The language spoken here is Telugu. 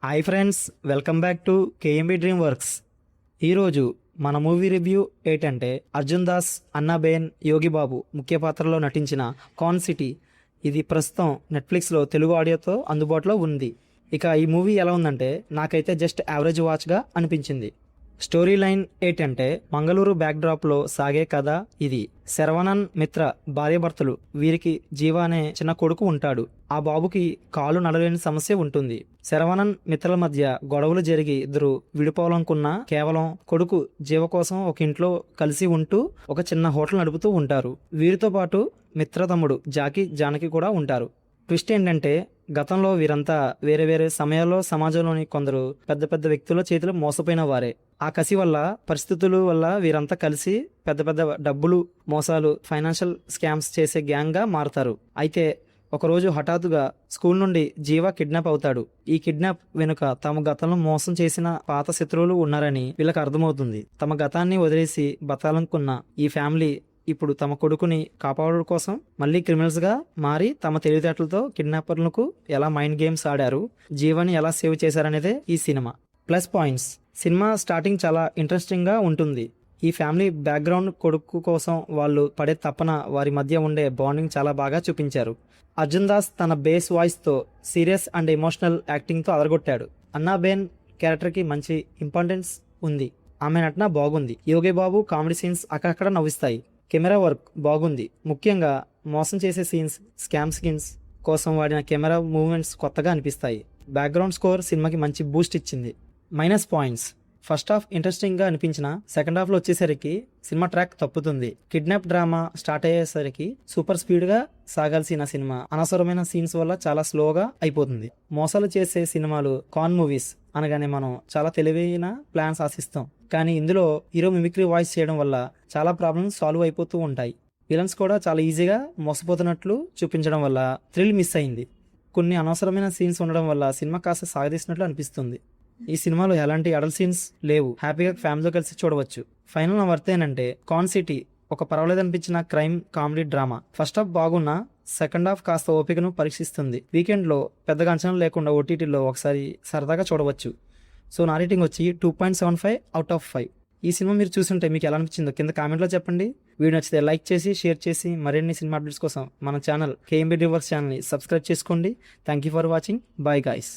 Hi friends, welcome back to KMB dream works. ఈరోజు మన మూవీ రివ్యూ ఏంటంటే అర్జున్ దాస్, అన్నాబేన్, యోగి బాబు ముఖ్య పాత్రలో నటించిన కాన్ సిటీ. ఇది ప్రస్తుతం నెట్ఫ్లిక్స్లో తెలుగు ఆడియోతో అందుబాటులో ఉంది. ఇక ఈ మూవీ ఎలా ఉందంటే నాకైతే జస్ట్ యావరేజ్ వాచ్గా అనిపించింది. స్టోరీ లైన్ ఏంటంటే మంగళూరు బ్యాక్డ్రాప్లో సాగే కథ ఇది. శరవణన్ మిత్ర భార్యాభర్తలు. వీరికి జీవ అనే చిన్న కొడుకు ఉంటాడు. ఆ బాబుకి కాలు నడలేని సమస్య ఉంటుంది. శరవణన్ మిత్రల మధ్య గొడవలు జరిగి ఇద్దరు విడిపోవాలనుకున్నా కేవలం కొడుకు జీవ కోసం ఒక ఇంట్లో కలిసి ఉంటూ ఒక చిన్న హోటల్ నడుపుతూ ఉంటారు. వీరితో పాటు మిత్ర తమ్ముడు జానకి కూడా ఉంటారు. ట్విస్ట్ ఏంటంటే గతంలో వీరంతా వేరే వేరే సమయాల్లో సమాజంలోని కొందరు పెద్ద పెద్ద వ్యక్తుల చేతిలో మోసపోయిన వారే. ఆ కసి వల్ల, పరిస్థితుల వల్ల వీరంతా కలిసి పెద్ద పెద్ద డబ్బులు, మోసాలు, ఫైనాన్షియల్ స్కామ్స్ చేసే గ్యాంగ్గా మారతారు. అయితే ఒకరోజు హఠాత్తుగా స్కూల్ నుండి జీవ కిడ్నాప్ అవుతాడు. ఈ కిడ్నాప్ వెనుక తమ గతంలో మోసం చేసిన పాత శత్రువులు ఉన్నారని వీళ్ళకి అర్థమవుతుంది. తమ గతాన్ని వదిలేసి బతకాలనుకున్న ఈ ఫ్యామిలీ ఇప్పుడు తమ కొడుకుని కాపాడడం కోసం మళ్ళీ క్రిమినల్స్గా మారి తమ తెలివితేటలతో కిడ్నాపర్లకు ఎలా మైండ్ గేమ్స్ ఆడారు, జీవాన్ని ఎలా సేవ్ చేశారనేదే ఈ cinema. Plus points: cinema starting చాలా ఇంట్రెస్టింగ్గా ఉంటుంది. ఈ ఫ్యామిలీ బ్యాక్గ్రౌండ్, కొడుకు కోసం వాళ్ళు పడే తపన, వారి మధ్య ఉండే బాండింగ్ చాలా బాగా చూపించారు. అర్జున్ దాస్ తన బేస్ వాయిస్తో సీరియస్ అండ్ ఎమోషనల్ యాక్టింగ్తో అదరగొట్టాడు. అన్నాబేన్ క్యారెక్టర్కి మంచి ఇంపార్టెన్స్ ఉంది. ఆమె నటన బాగుంది. యోగి బాబు కామెడీ సీన్స్ అక్కడక్కడ నవ్విస్తాయి. కెమెరా వర్క్ బాగుంది. ముఖ్యంగా మోసం చేసే సీన్స్, స్కామ్ స్కిన్స్ కోసం వాడిన కెమెరా మూవ్మెంట్స్ కొత్తగా అనిపిస్తాయి. బ్యాక్గ్రౌండ్ స్కోర్ సినిమాకి మంచి బూస్ట్ ఇచ్చింది. మైనస్ పాయింట్స్: ఫస్ట్ హాఫ్ ఇంట్రెస్టింగ్గా అనిపించిన సెకండ్ హాఫ్లో వచ్చేసరికి సినిమా ట్రాక్ తప్పుతుంది. కిడ్నాప్ డ్రామా స్టార్ట్ అయ్యేసరికి సూపర్ స్పీడ్గా సాగాల్సిన సినిమా అనవసరమైన సీన్స్ వల్ల చాలా స్లోగా అయిపోతుంది. మోసాలు చేసే సినిమాలు, కాన్ మూవీస్ అనగానే మనం చాలా తెలివైన ప్లాన్స్ ఆశిస్తాం. కానీ ఇందులో హీరో మిమిక్రీ వాయిస్ చేయడం వల్ల చాలా ప్రాబ్లమ్స్ సాల్వ్ అయిపోతూ ఉంటాయి. విలన్స్ కూడా చాలా ఈజీగా మోసపోతున్నట్లు చూపించడం వల్ల థ్రిల్ మిస్ అయింది. కొన్ని అనవసరమైన సీన్స్ ఉండడం వల్ల సినిమా కాస్త సాగదీసినట్లు అనిపిస్తుంది. ఈ సినిమాలో ఎలాంటి అడల్ట్ సీన్స్ లేవు. హ్యాపీగా ఫ్యామిలీతో కలిసి చూడవచ్చు. ఫైనల్ నా వర్త్ ఏంటంటే కాన్ సిటీ ఒక పర్వాలేదనిపించిన crime comedy drama. First half బాగున్నా సెకండ్ హాఫ్ కాస్త ఓపికను పరీక్షిస్తుంది. వీకెండ్లో పెద్దగా అంచనాలు లేకుండా ఓటీటీలో ఒకసారి సరదాగా చూడవచ్చు. సో నా రేటింగ్ వచ్చి 2.75/5. ఈ సినిమా మీరు చూస్తుంటే మీకు ఎలా అనిపించిందో కింద కామెంట్లో చెప్పండి. వీడియో నచ్చితే లైక్ చేసి, షేర్ చేసి మరిన్ని సినిమా అప్డేట్స్ కోసం మన ఛానల్ కేఎంబి డ్రీమ్ వర్క్స్ ఛానల్ని సబ్స్క్రైబ్ చేసుకోండి. Thank you for watching. Bye guys.